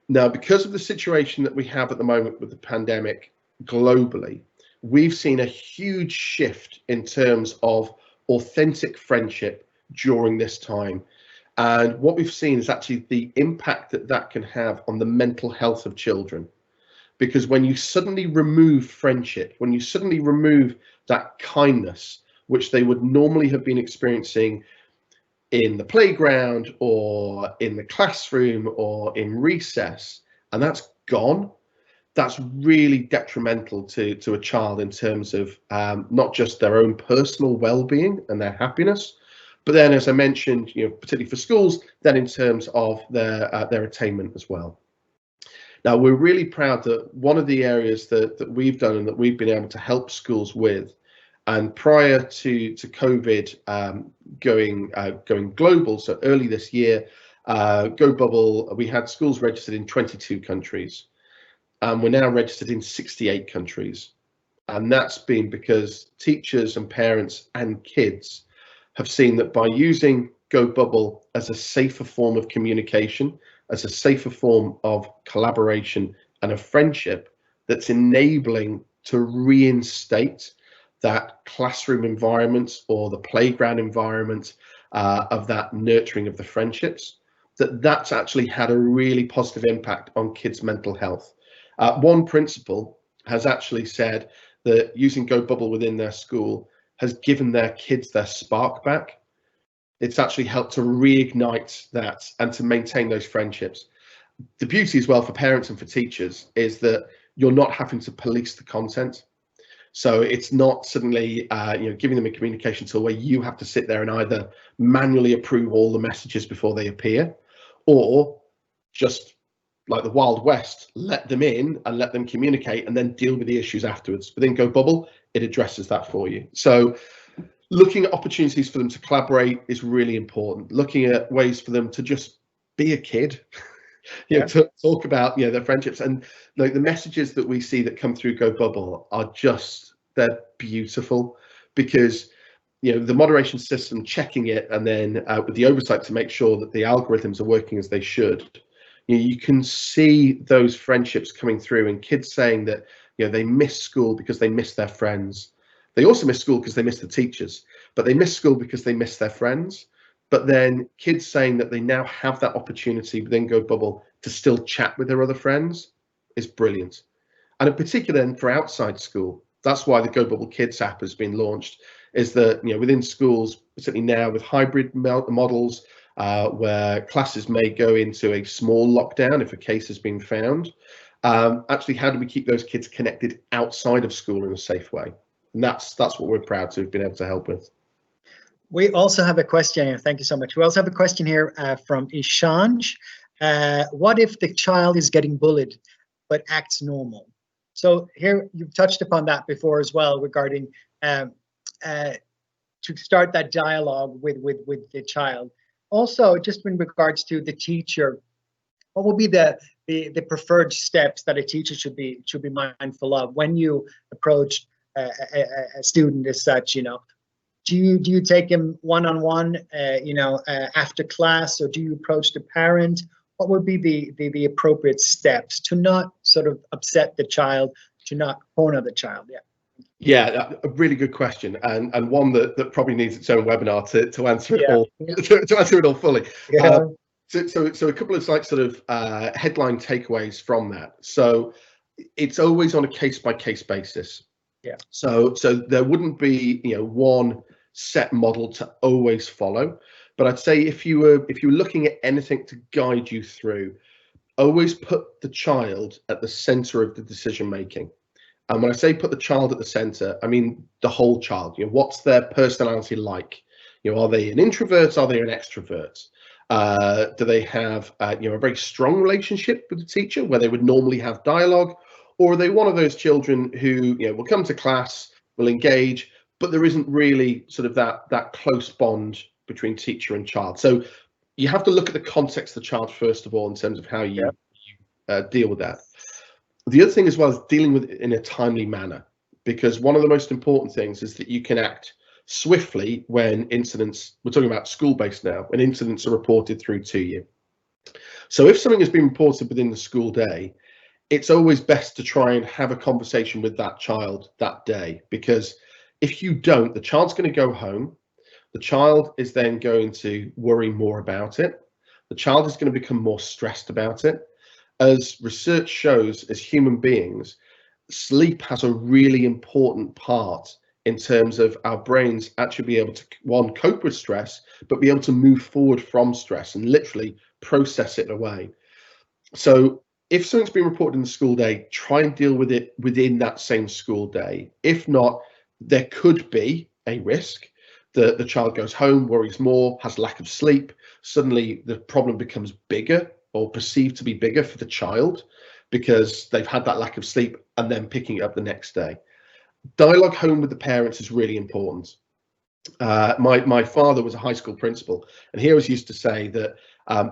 Now, because of the situation that we have at the moment with the pandemic globally, we've seen a huge shift in terms of authentic friendship during this time. And what we've seen is actually the impact that can have on the mental health of children. Because when you suddenly remove friendship, when you suddenly remove that kindness, which they would normally have been experiencing in the playground or in the classroom or in recess, and that's gone, that's really detrimental to a child in terms of not just their own personal well-being and their happiness, but then, as I mentioned, particularly for schools, then in terms of their attainment as well. Now, we're really proud that one of the areas that we've done and that we've been able to help schools with, and prior to COVID going global, so early this year, GoBubble, we had schools registered in 22 countries. and we're now registered in 68 countries. And that's been because teachers and parents and kids have seen that by using GoBubble as a safer form of communication, as a safer form of collaboration and of friendship, that's enabling to reinstate that classroom environment or the playground environment of that nurturing of the friendships, that's actually had a really positive impact on kids' mental health. One principal has actually said that using GoBubble within their school has given their kids their spark back. It's actually helped to reignite that and to maintain those friendships. The beauty as well for parents and for teachers is that you're not having to police the content. So it's not suddenly giving them a communication tool where you have to sit there and either manually approve all the messages before they appear, or just like the Wild West, let them in and let them communicate and then deal with the issues afterwards. Within GoBubble, it addresses that for you. So looking at opportunities for them to collaborate is really important. Looking at ways for them to just be a kid, to talk about their friendships, and like the messages that we see that come through GoBubble are just, they're beautiful, because the moderation system checking it and then with the oversight to make sure that the algorithms are working as they should. You can see those friendships coming through, and kids saying that they miss school because they miss their friends. They also miss school because they miss the teachers, but they miss school because they miss their friends. But then kids saying that they now have that opportunity within GoBubble to still chat with their other friends is brilliant. And in particular then for outside school, that's why the GoBubble Kids app has been launched, is that within schools, particularly now with hybrid models, where classes may go into a small lockdown if a case has been found. Actually, how do we keep those kids connected outside of school in a safe way? And that's what we're proud to have been able to help with. We also have a question here. Thank you so much. We also have a question here from Ishanj. What if the child is getting bullied but acts normal? So here you've touched upon that before as well, regarding to start that dialogue with the child. Also, just in regards to the teacher, what would be the preferred steps that a teacher should be mindful of when you approach a student as such? Do you take him one-on-one, after class, or do you approach the parent? What would be the appropriate steps to not sort of upset the child, to not corner the child? Yeah, a really good question, and one that probably needs its own webinar to answer it all, to answer it all fully. So a couple of sort of headline takeaways from that. So it's always on a case-by-case basis. So there wouldn't be one set model to always follow, but I'd say if you were looking at anything to guide you through, always put the child at the center of the decision making. And when I say put the child at the center, I mean the whole child. What's their personality like? Are they an introvert? Are they an extrovert? Do they have a very strong relationship with the teacher where they would normally have dialogue? Or are they one of those children who will come to class, will engage, but there isn't really sort of that close bond between teacher and child? So you have to look at the context of the child first of all in terms of how you deal with that. The other thing as well is dealing with it in a timely manner, because one of the most important things is that you can act swiftly when incidents, we're talking about school-based now, when incidents are reported through to you. So if something has been reported within the school day, it's always best to try and have a conversation with that child that day, because if you don't, the child's going to go home. The child is then going to worry more about it. The child is going to become more stressed about it. As research shows, as human beings, sleep has a really important part in terms of our brains actually be able to, one, cope with stress, but be able to move forward from stress and literally process it away. So if something's been reported in the school day, try and deal with it within that same school day. If not, there could be a risk that the child goes home, worries more, has lack of sleep. Suddenly the problem becomes bigger, or perceived to be bigger for the child, because they've had that lack of sleep and then picking it up the next day. Dialogue home with the parents is really important. My father was a high school principal, and he always used to say that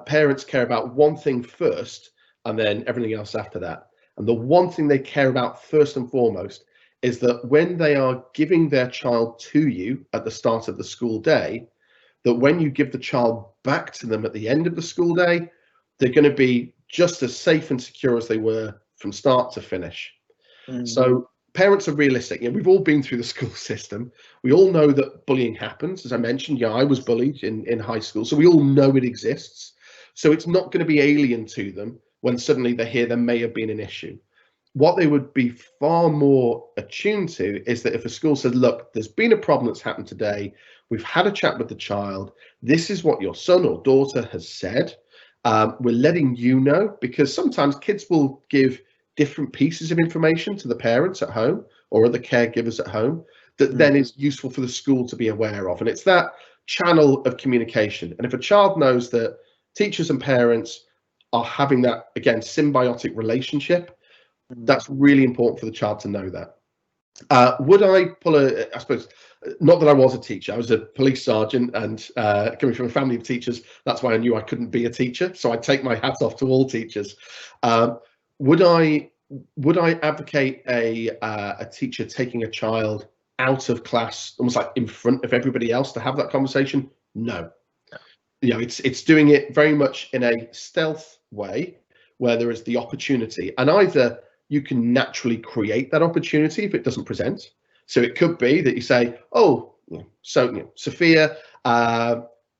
parents care about one thing first and then everything else after that. And the one thing they care about first and foremost is that when they are giving their child to you at the start of the school day, that when you give the child back to them at the end of the school day, they're going to be just as safe and secure as they were from start to finish. So parents are realistic. We've all been through the school system. We all know that bullying happens. As I mentioned, I was bullied in high school, so we all know it exists. So it's not going to be alien to them when suddenly they hear there may have been an issue. What they would be far more attuned to is that if a school says, look, there's been a problem that's happened today, we've had a chat with the child, this is what your son or daughter has said, we're letting you know, because sometimes kids will give different pieces of information to the parents at home or other caregivers at home that then is useful for the school to be aware of. And it's that channel of communication. And if a child knows that teachers and parents are having that, again, symbiotic relationship, that's really important for the child to know that. Would I pull I suppose, not that I was a teacher, I was a police sergeant, and coming from a family of teachers, that's why I knew I couldn't be a teacher. So I take my hat off to all teachers. Would I advocate a teacher taking a child out of class, almost like in front of everybody else, to have that conversation? No. It's doing it very much in a stealth way, where there is the opportunity, and either you can naturally create that opportunity if it doesn't present. So it could be that you say, oh, so Sophia,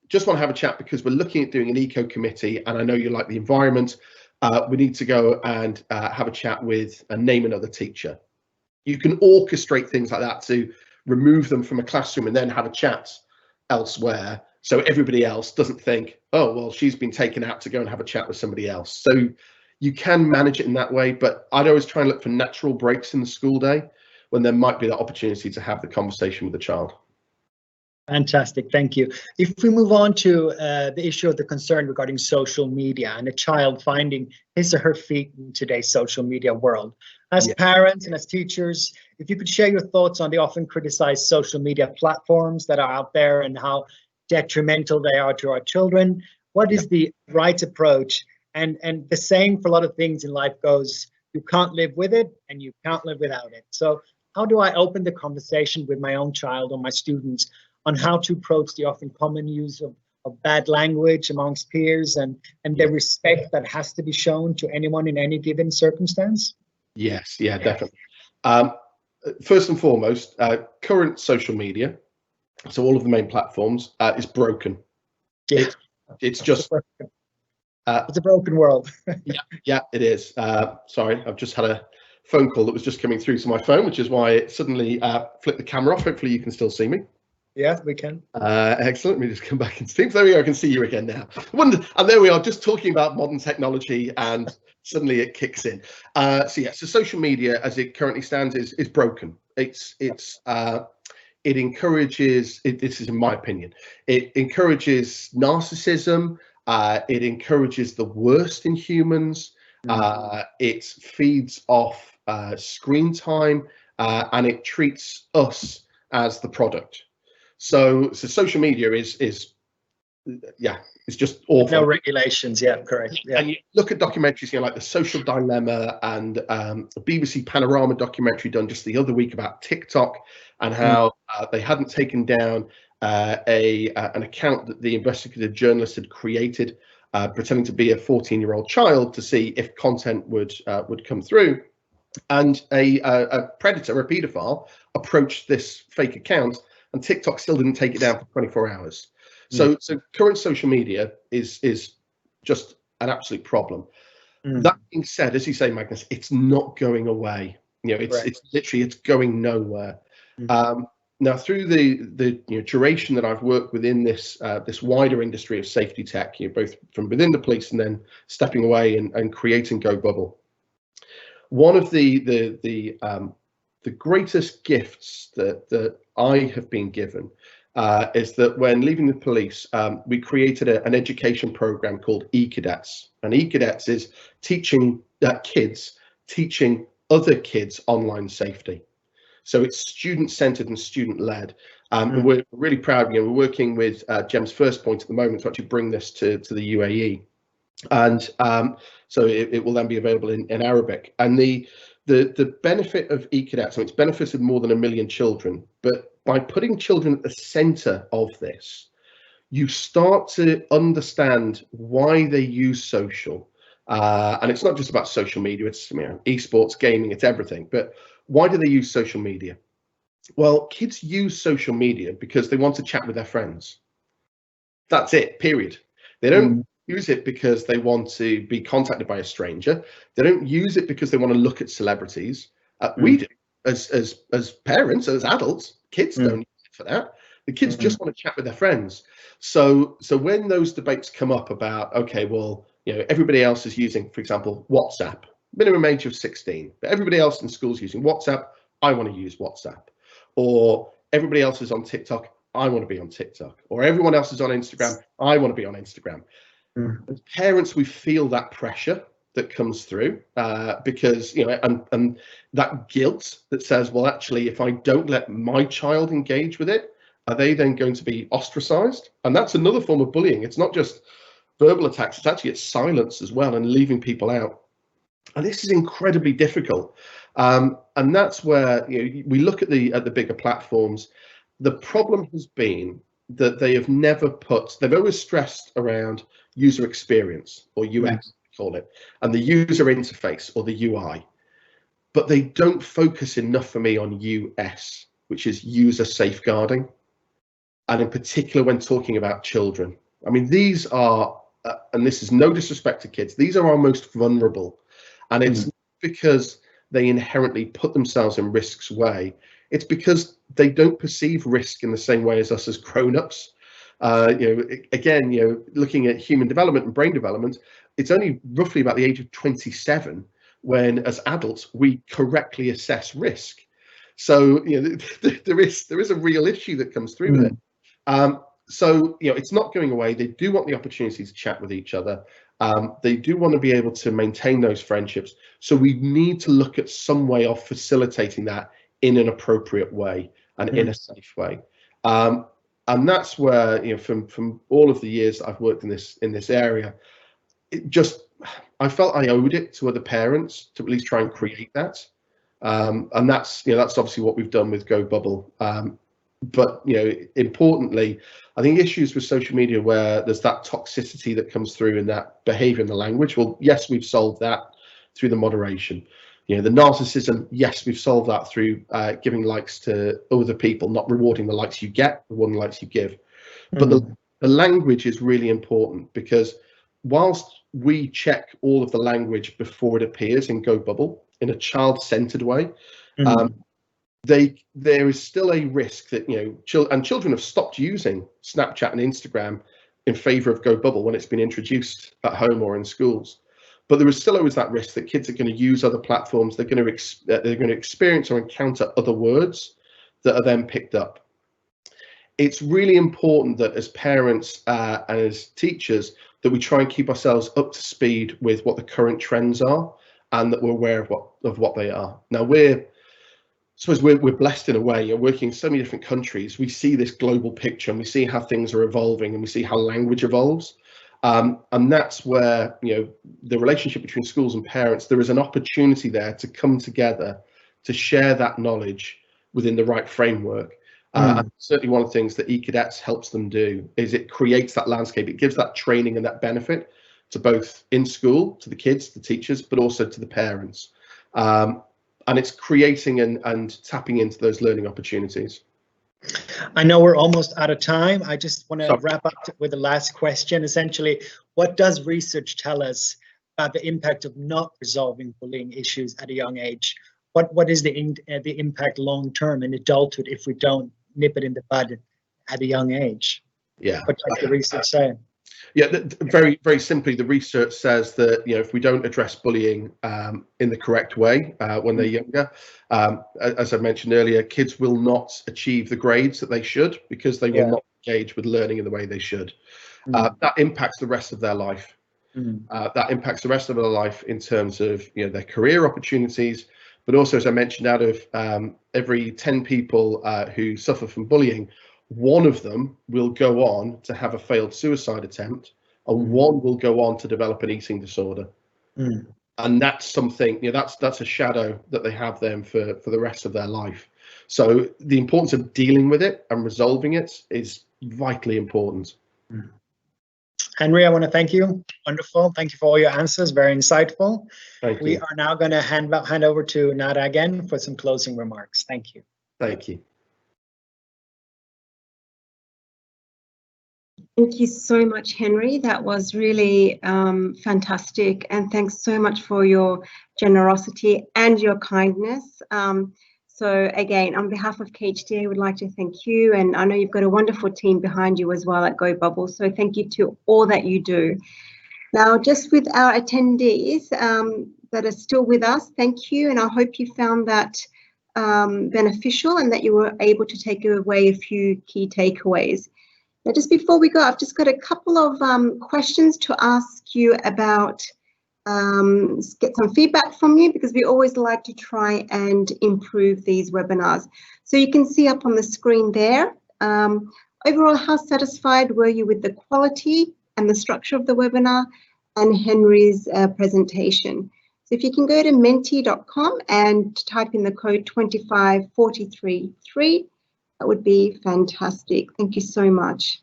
just want to have a chat because we're looking at doing an eco committee, and I know you like the environment. We need to go and have a chat with and name another teacher. You can orchestrate things like that to remove them from a classroom and then have a chat elsewhere, so everybody else doesn't think, oh, well, she's been taken out to go and have a chat with somebody else. So you can manage it in that way, but I'd always try and look for natural breaks in the school day when there might be that opportunity to have the conversation with the child. Fantastic, thank you. If we move on to the issue of the concern regarding social media and a child finding his or her feet in today's social media world. As parents and as teachers, if you could share your thoughts on the often criticized social media platforms that are out there and how detrimental they are to our children. What is the right approach? And the saying for a lot of things in life goes, you can't live with it and you can't live without it. So how do I open the conversation with my own child or my students on how to approach the often common use of bad language amongst peers and the respect that has to be shown to anyone in any given circumstance? Yes, definitely. First and foremost, current social media, so all of the main platforms, is broken. It's just... it's a broken world. yeah, it is. Sorry, I've just had a phone call that was just coming through to my phone, which is why it suddenly flipped the camera off. Hopefully you can still see me. Yeah, we can. Excellent. Let me just come back into Teams. There we go. I can see you again now. And there we are, just talking about modern technology, and suddenly it kicks in. So social media as it currently stands is broken. It encourages, this is in my opinion, it encourages narcissism. It encourages the worst in humans. It feeds off screen time, and it treats us as the product. So social media is it's just awful. No regulations. Yeah, correct. Yeah. And you look at documentaries, like The Social Dilemma and the BBC Panorama documentary done just the other week about TikTok and how they hadn't taken down an account that the investigative journalist had created, pretending to be a 14-year-old child to see if content would come through, and a predator, a paedophile, approached this fake account, and TikTok still didn't take it down for 24 hours. So current social media is just an absolute problem. That being said, as you say, Magnus, it's not going away. It's literally, it's going nowhere. Now, through the duration that I've worked within this wider industry of safety tech, both from within the police and then stepping away and creating Go Bubble, one of the greatest gifts that I have been given is that when leaving the police, we created an education program called E-Cadets, and E-Cadets is teaching other kids online safety. So it's student-centered and student-led. And we're really proud. We're working with GEMS First Point at the moment to actually bring this to the UAE. And so it will then be available in Arabic. And the benefit of eCadets, so it's benefited more than 1 million children, but by putting children at the center of this, you start to understand why they use social. And it's not just about social media, it's, you know, esports, gaming, it's everything. But why do they use social media? Well, kids use social media because they want to chat with their friends. That's it, period. They don't use it because they want to be contacted by a stranger. They don't use it because they want to look at celebrities. We do as parents, as adults. Kids don't use it for that. The kids just want to chat with their friends. So when those debates come up about, okay, well, you know, everybody else is using, for example, WhatsApp, minimum age of 16, but everybody else in school is using WhatsApp, I want to use WhatsApp. Or everybody else is on TikTok, I want to be on TikTok. Or everyone else is on Instagram, I want to be on Instagram. As parents, we feel that pressure that comes through because, you know, and that guilt that says, well, actually, if I don't let my child engage with it, are they then going to be ostracized? And that's another form of bullying. It's not just verbal attacks, it's silence as well, and leaving people out. And this is incredibly difficult. And that's where, you know, we look at the bigger platforms. The problem has been that they have never they've always stressed around user experience, or UX, call it, and the user interface, or the UI. But they don't focus enough for me on US, which is user safeguarding. And in particular, when talking about children. I mean, these are, and this is no disrespect to kids, these are our most vulnerable. And it's not because they inherently put themselves in risk's way. It's because they don't perceive risk in the same way as us as grown-ups. You know, again, you know, looking at human development and brain development, it's only roughly about the age of 27 when, as adults, we correctly assess risk. So, you know, there is a real issue that comes through with it. So, you know, it's not going away. They do want the opportunity to chat with each other. They do want to be able to maintain those friendships. So we need to look at some way of facilitating that in an appropriate way and in a safe way. And that's where, you know, from all of the years that I've worked in this area, I felt I owed it to other parents to at least try and create that. And that's, you know, that's obviously what we've done with Go Bubble. But, you know, importantly, I think issues with social media where there's that toxicity that comes through in that behavior in the language, well, yes, we've solved that through the moderation. You know, the narcissism, yes, we've solved that through giving likes to other people, not rewarding the likes you get, rewarding the likes you give. But the language is really important, because whilst we check all of the language before it appears in Go Bubble in a child-centered way, there is still a risk that, you know, children have stopped using Snapchat and Instagram in favor of Go Bubble when it's been introduced at home or in schools. But there is still always that risk that kids are going to use other platforms. They're going to experience or encounter other words that are then picked up. It's really important that as parents and as teachers that we try and keep ourselves up to speed with what the current trends are, and that we're aware of what they are. Now we're blessed in a way. You're working in so many different countries. We see this global picture, and we see how things are evolving, and we see how language evolves. And that's where, you know, the relationship between schools and parents, there is an opportunity there to come together to share that knowledge within the right framework. And certainly one of the things that eCadets helps them do is it creates that landscape. It gives that training and that benefit to both in school, to the kids, the teachers, but also to the parents. And it's creating and tapping into those learning opportunities. I know we're almost out of time. I just want to wrap up with the last question. Essentially, what does research tell us about the impact of not resolving bullying issues at a young age? What is the impact long term in adulthood if we don't nip it in the bud at a young age? Yeah. What does the research say? Yeah, very, very simply, the research says that, you know, if we don't address bullying in the correct way when they're younger, as I mentioned earlier, kids will not achieve the grades that they should, because they will not engage with learning in the way they should. That impacts the rest of their life. That impacts the rest of their life in terms of, you know, their career opportunities, but also, as I mentioned, out of every 10 people who suffer from bullying, one of them will go on to have a failed suicide attempt, and one will go on to develop an eating disorder. And that's something, that's a shadow that they have then for the rest of their life. So the importance of dealing with it and resolving it is vitally important. Henry, I want to thank you. Wonderful. Thank you for all your answers. Very insightful. Thank you. We are now going to hand over to Nada again for some closing remarks. Thank you. Thank you. Thank you so much, Henry. That was really fantastic. And thanks so much for your generosity and your kindness. So again, on behalf of KHDA, I would like to thank you. And I know you've got a wonderful team behind you as well at Go Bubble. So thank you to all that you do. Now, just with our attendees that are still with us, thank you. And I hope you found that beneficial and that you were able to take away a few key takeaways. Now, just before we go, I've just got a couple of questions to ask you about, get some feedback from you, because we always like to try and improve these webinars. So you can see up on the screen there, overall, how satisfied were you with the quality and the structure of the webinar and Henry's presentation? So if you can go to menti.com and type in the code 25433, that would be fantastic. Thank you so much.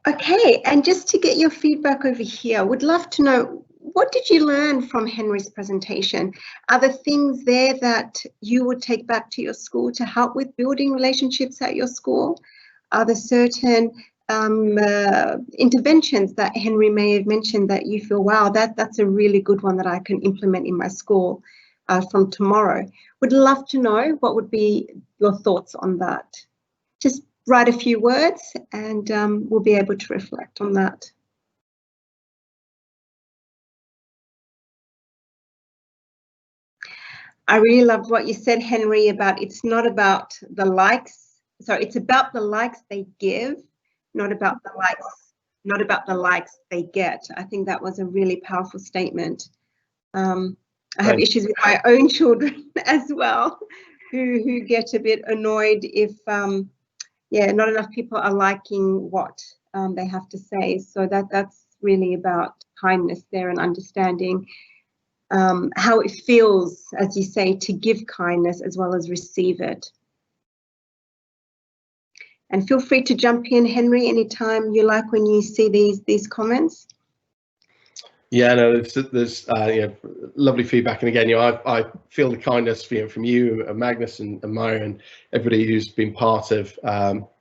Okay, and just to get your feedback over here, would love to know, what did you learn from Henry's presentation? Are there things there that you would take back to your school to help with building relationships at your school? Are there certain interventions that Henry may have mentioned that you feel, wow, that's a really good one that I can implement in my school from tomorrow? Would love to know what would be your thoughts on that. Just write a few words and we'll be able to reflect on that. I really loved what you said, Henry, about it's not about the likes. Sorry, it's about the likes they give, not about the likes they get. I think that was a really powerful statement. I have issues with my own children as well, who get a bit annoyed if not enough people are liking what they have to say. So that's really about kindness there and understanding how it feels, as you say, to give kindness as well as receive it. And feel free to jump in, Henry, anytime you like when you see these comments. Yeah, no, there's lovely feedback, and again, I feel the kindness from you, and Magnus, and Maya, and everybody who's been part of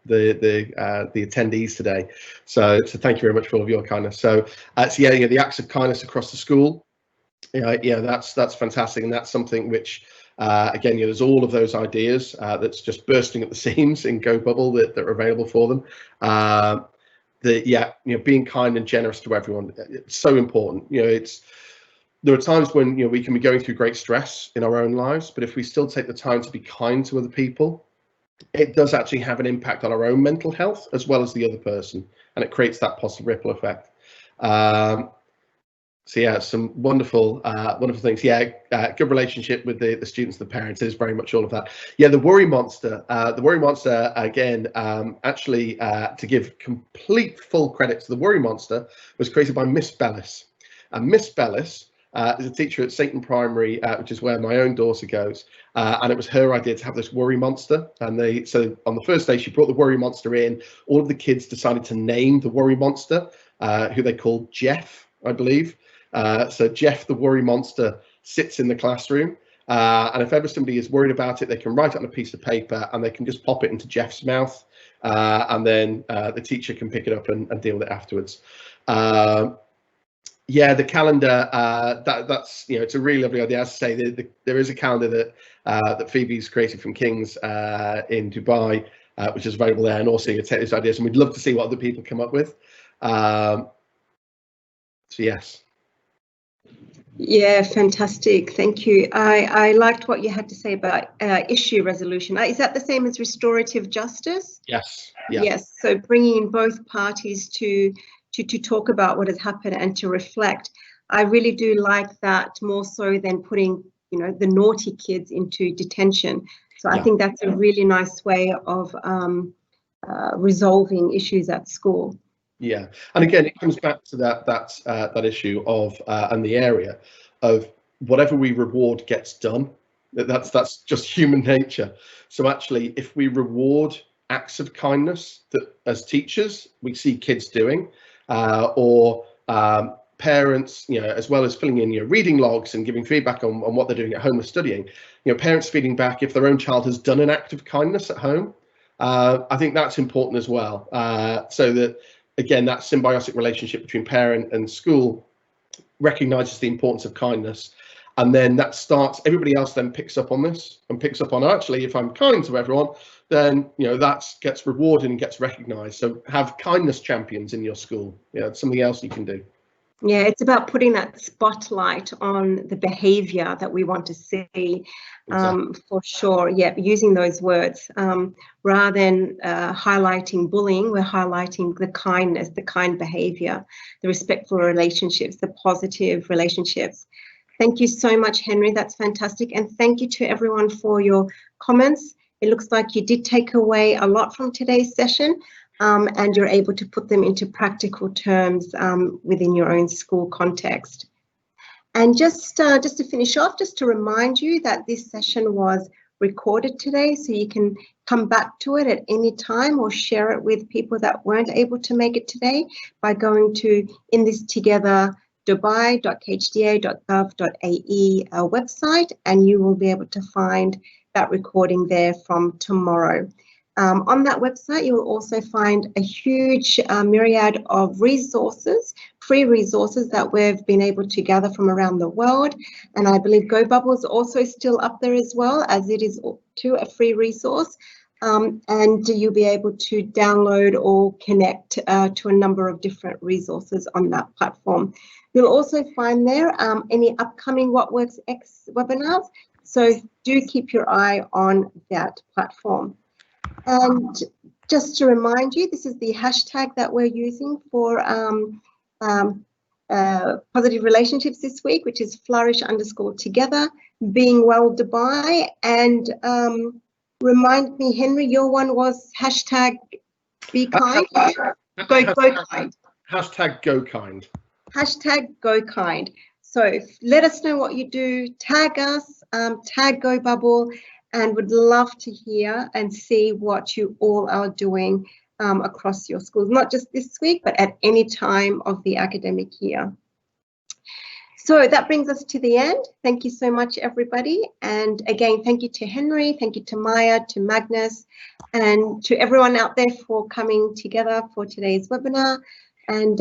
the attendees today. So thank you very much for all of your kindness. So the acts of kindness across the school. That's fantastic, and that's something which again, there's all of those ideas that's just bursting at the seams in Go Bubble that are available for them. Being kind and generous to everyone, it's so important. There are times when we can be going through great stress in our own lives, but if we still take the time to be kind to other people, it does actually have an impact on our own mental health as well as the other person, and it creates that positive ripple effect. Some wonderful things. Good relationship with the students, the parents is very much all of that. The worry monster. The worry monster, again, actually, to give complete full credit to the worry monster, was created by Miss Bellis. And Miss Bellis is a teacher at Satan Primary, which is where my own daughter goes. And it was her idea to have this worry monster. And so on the first day, she brought the worry monster in. All of the kids decided to name the worry monster, who they called Jeff, I believe. So Jeff, the worry monster, sits in the classroom, and if ever somebody is worried about it, they can write it on a piece of paper and they can just pop it into Jeff's mouth, and then the teacher can pick it up and deal with it afterwards. The calendar, that's it's a really lovely idea. As I say, there is a calendar that Phoebe's created from King's in Dubai, which is available there, and also you take these ideas, and we'd love to see what other people come up with. Yes. Yeah, fantastic. Thank you. I liked what you had to say about issue resolution. Is that the same as restorative justice? Yes. Yeah. Yes. So bringing in both parties to talk about what has happened and to reflect. I really do like that, more so than putting, you know, the naughty kids into detention. So I think that's a really nice way of resolving issues at school. Yeah, and again, it comes back to that issue of and the area of whatever we reward gets done. That's just human nature. So actually, if we reward acts of kindness that as teachers we see kids doing, or parents, you know, as well as filling in your reading logs and giving feedback on what they're doing at home or studying, you know, parents feeding back if their own child has done an act of kindness at home. I think that's important as well, so that, again, that symbiotic relationship between parent and school recognises the importance of kindness, and then that starts, everybody else then picks up on this and picks up on, actually, if I'm kind to everyone, then, you know, that gets rewarded and gets recognised. So have kindness champions in your school. Yeah, it's something else you can do. Yeah, it's about putting that spotlight on the behaviour that we want to see, for sure. Yeah, using those words rather than highlighting bullying, we're highlighting the kindness, the kind behaviour, the respectful relationships, the positive relationships. Thank you so much, Henry. That's fantastic. And thank you to everyone for your comments. It looks like you did take away a lot from today's session. And you're able to put them into practical terms within your own school context. And just to finish off, just to remind you that this session was recorded today, so you can come back to it at any time or share it with people that weren't able to make it today by going to inthistogether.dubai.khda.gov.ae website, and you will be able to find that recording there from tomorrow. On that website, you will also find a huge myriad of resources, free resources that we've been able to gather from around the world. And I believe GoBubble is also still up there as well, as it is too a free resource. And you'll be able to download or connect to a number of different resources on that platform. You'll also find there any upcoming What Works X webinars. So do keep your eye on that platform. And just to remind you, this is the hashtag that we're using for positive relationships this week, which is flourish_together, being well Dubai. And remind me, Henry, your one was hashtag be kind. Go kind. Hashtag go kind. Hashtag go kind. So let us know what you do. Tag us, tag GoBubble, and would love to hear and see what you all are doing across your schools, not just this week, but at any time of the academic year. So that brings us to the end. Thank you so much, everybody. And again, thank you to Henry, thank you to Maya, to Magnus, and to everyone out there for coming together for today's webinar. And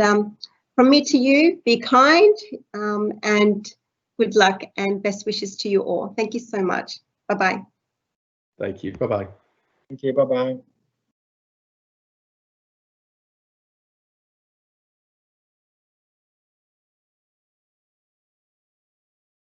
from me to you, be kind, and good luck and best wishes to you all. Thank you so much. Bye-bye. Thank you. Bye-bye. Thank you. Bye-bye.